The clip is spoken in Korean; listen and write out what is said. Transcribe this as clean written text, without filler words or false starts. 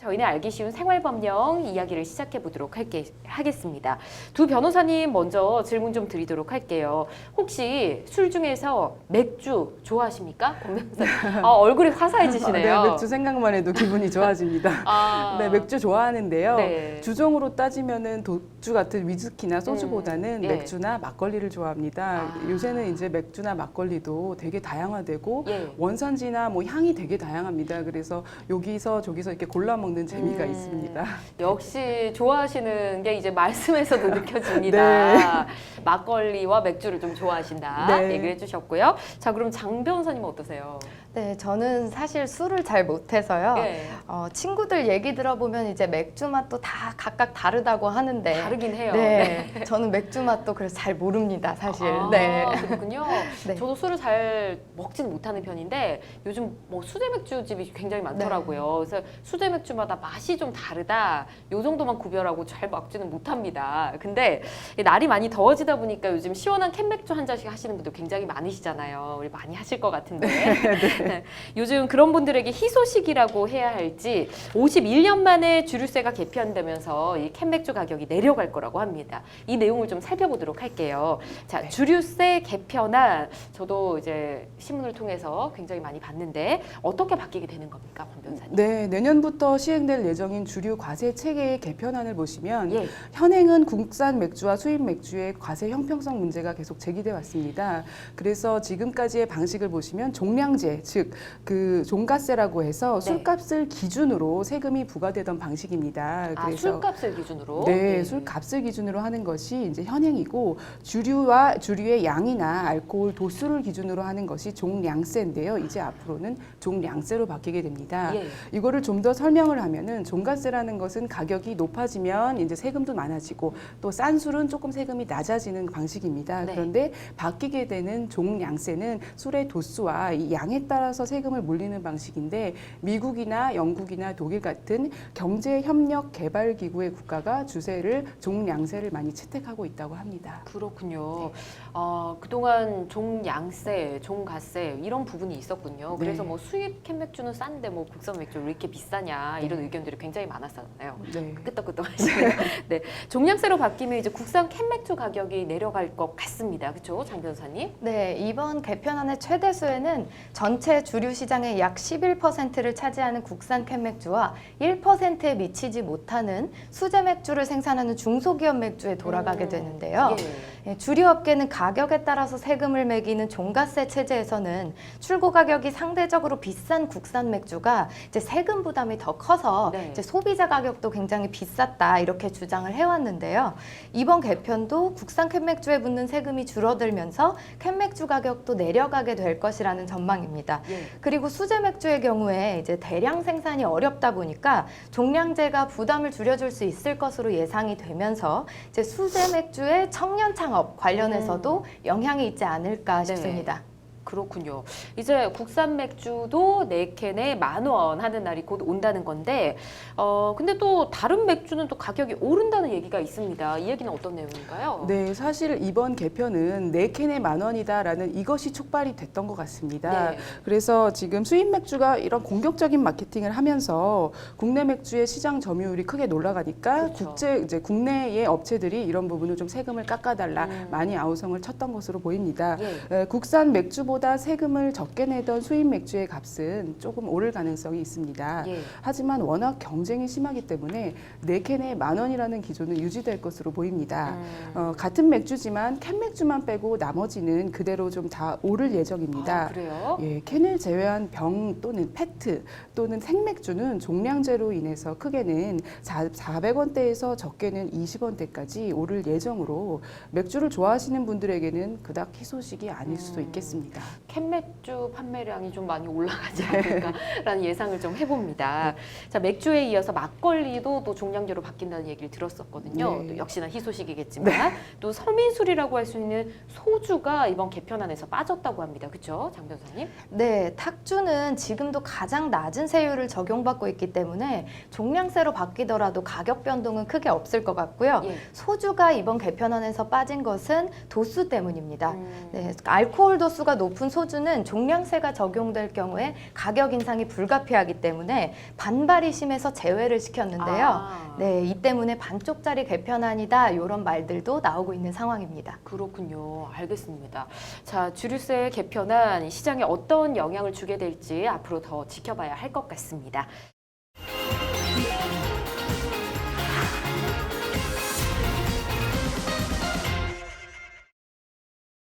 저희는 알기 쉬운 생활법령 이야기를 시작해 보도록 하겠습니다. 두 변호사님 먼저 질문 좀 드리도록 할게요. 혹시 술 중에서 맥주 좋아하십니까? 권 변호사님. 얼굴이 화사해지시네요. 네, 맥주 생각만 해도 기분이 좋아집니다. 네, 맥주 좋아하는데요. 네. 주종으로 따지면은 도주 같은 위스키나 소주보다는 예. 맥주나 막걸리를 좋아합니다. 요새는 이제 맥주나 막걸리도 되게 다양화되고 예. 원산지나 뭐 향이 되게 다양합니다. 그래서 여기서 저기서 이렇게 골라 먹는 재미가 있습니다. 역시 좋아하시는 게 이제 말씀에서도 느껴집니다. 네. 막걸리와 맥주를 좀 좋아하신다 네. 얘기를 해주셨고요. 자, 그럼 장 변호사님은 어떠세요? 네, 저는 사실 술을 잘 못해서요. 예. 친구들 얘기 들어보면 이제 맥주 맛도 다 각각 다르다고 하는데 다르긴 해요. 네, 저는 맥주 맛도 그래서 잘 모릅니다, 사실. 네. 그렇군요. 네. 저도 술을 잘 먹지는 못하는 편인데 요즘 뭐 수제 맥주집이 굉장히 많더라고요. 그래서 수제 맥주마다 맛이 좀 다르다. 요 정도만 구별하고 잘 먹지는 못합니다. 근데 날이 많이 더워지다 보니까 요즘 시원한 캔맥주 한 잔씩 하시는 분들 굉장히 많으시잖아요. 우리 많이 하실 것 같은데. 네. 요즘 그런 분들에게 희소식이라고 해야 할지 51년 만에 주류세가 개편되면서 이 캔맥주 가격이 내려갈 거라고 합니다. 이 내용을 좀 살펴보도록 할게요. 자, 주류세 개편안 저도 이제 신문을 통해서 굉장히 많이 봤는데 어떻게 바뀌게 되는 겁니까, 권 변호사님? 네, 내년부터 시행될 예정인 주류 과세 체계의 개편안을 보시면 예. 현행은 국산 맥주와 수입 맥주의 과세 형평성 문제가 계속 제기돼 왔습니다. 그래서 지금까지의 방식을 보시면 종량제, 즉 그 종가세라고 해서 네. 술값을 기준으로 세금이 부과되던 방식입니다. 아, 술값을 기준으로? 네, 술값을 기준으로 하는 것이 이제 현행이고 주류의 양이나 알코올 도수를 기준으로 하는 것이 종량세인데요. 이제 앞으로는 종량세로 바뀌게 됩니다. 예. 이거를 좀 더 설명을 하면은 종가세라는 것은 가격이 높아지면 이제 세금도 많아지고 또 싼 술은 조금 세금이 낮아지는 방식입니다. 네. 그런데 바뀌게 되는 종량세는 술의 도수와 이 양에 따라서 세금을 물리는 방식인데 미국이나 영국이나 독일 같은 경제협력개발기구의 국가가 주세를 종량세를 많이 채택하고 있다고 합니다. 그렇군요. 그동안 종양세, 종가세 이런 부분이 있었군요. 그래서 네. 뭐 수입 캔맥주는 싼데 뭐 국산 맥주 왜 이렇게 비싸냐 이런 의견들이 굉장히 많았었나요? 네. 끄떡끄떡 하시네요. 네, 종량세로 바뀌면 이제 국산 캔맥주 가격이 내려갈 것 같습니다. 그렇죠, 장 변호사님? 네, 이번 개편안의 최대수에는 전체 주류 시장의 약 11%를 차지하는 국산 캔맥주와 1%에 미치지 못하는 수제 맥주를 생산하는 중소기업 맥주에 돌아가게 되는데요. 예. 주류 업계는 가격에 따라서 세금을 매기는 종가세 체제에서는 출고 가격이 상대적으로 비싼 국산 맥주가 이제 세금 부담이 더 커서 네. 이제 소비자 가격도 굉장히 비쌌다 이렇게 주장을 해왔는데요. 이번 개편도 국산 캔맥주에 붙는 세금이 줄어들면서 캔맥주 가격도 내려가게 될 것이라는 전망입니다. 예. 그리고 수제 맥주의 경우에 이제 대량 생산이 어렵다 보니까 종량제가 부담을 줄여줄 수 있을 것으로 예상이 되면서 이제 수제 맥주의 청년 창업 관련해서도 영향이 있지 않을까 싶습니다. 그렇군요. 이제 국산 맥주도 4캔에 10,000원 하는 날이 곧 온다는 건데, 근데 또 다른 맥주는 또 가격이 오른다는 얘기가 있습니다. 이 얘기는 어떤 내용인가요? 네, 사실 이번 개편은 4캔에 10,000원이다라는 이것이 촉발이 됐던 것 같습니다. 네. 그래서 지금 수입 맥주가 이런 공격적인 마케팅을 하면서 국내 맥주의 시장 점유율이 크게 올라가니까 그렇죠. 국내의 업체들이 이런 부분을 좀 세금을 깎아달라 많이 아우성을 쳤던 것으로 보입니다. 국산 맥주보다 세금을 적게 내던 수입 맥주의 값은 조금 오를 가능성이 있습니다. 예. 하지만 워낙 경쟁이 심하기 때문에 4캔에 10,000원이라는 기조는 유지될 것으로 보입니다. 같은 맥주지만 캔 맥주만 빼고 나머지는 그대로 좀 다 오를 예정입니다. 아, 그래요? 예, 캔을 제외한 병 또는 페트 또는 생맥주는 종량제로 인해서 크게는 400원대에서 적게는 20원대까지 오를 예정으로 맥주를 좋아하시는 분들에게는 그닥 희소식이 아닐 수도 있겠습니다. 캔맥주 판매량이 좀 많이 올라가지 않을까라는 예상을 좀 해봅니다. 자, 맥주에 이어서 막걸리도 또 종량제로 바뀐다는 얘기를 들었었거든요. 네. 또 역시나 희소식이겠지만 또 서민술이라고 할 수 있는 소주가 이번 개편안에서 빠졌다고 합니다. 그렇죠, 장 변호사님? 네, 탁주는 지금도 가장 낮은 세율을 적용받고 있기 때문에 종량세로 바뀌더라도 가격 변동은 크게 없을 것 같고요. 예. 소주가 이번 개편안에서 빠진 것은 도수 때문입니다. 네, 알코올 도수가 높은 높은 소주는 종량세가 적용될 경우에 가격 인상이 불가피하기 때문에 반발이 심해서 제외를 시켰는데요. 아. 네, 이 때문에 반쪽짜리 개편안이다 이런 말들도 나오고 있는 상황입니다. 그렇군요. 알겠습니다. 자, 주류세 개편안 시장에 어떤 영향을 주게 될지 앞으로 더 지켜봐야 할 것 같습니다.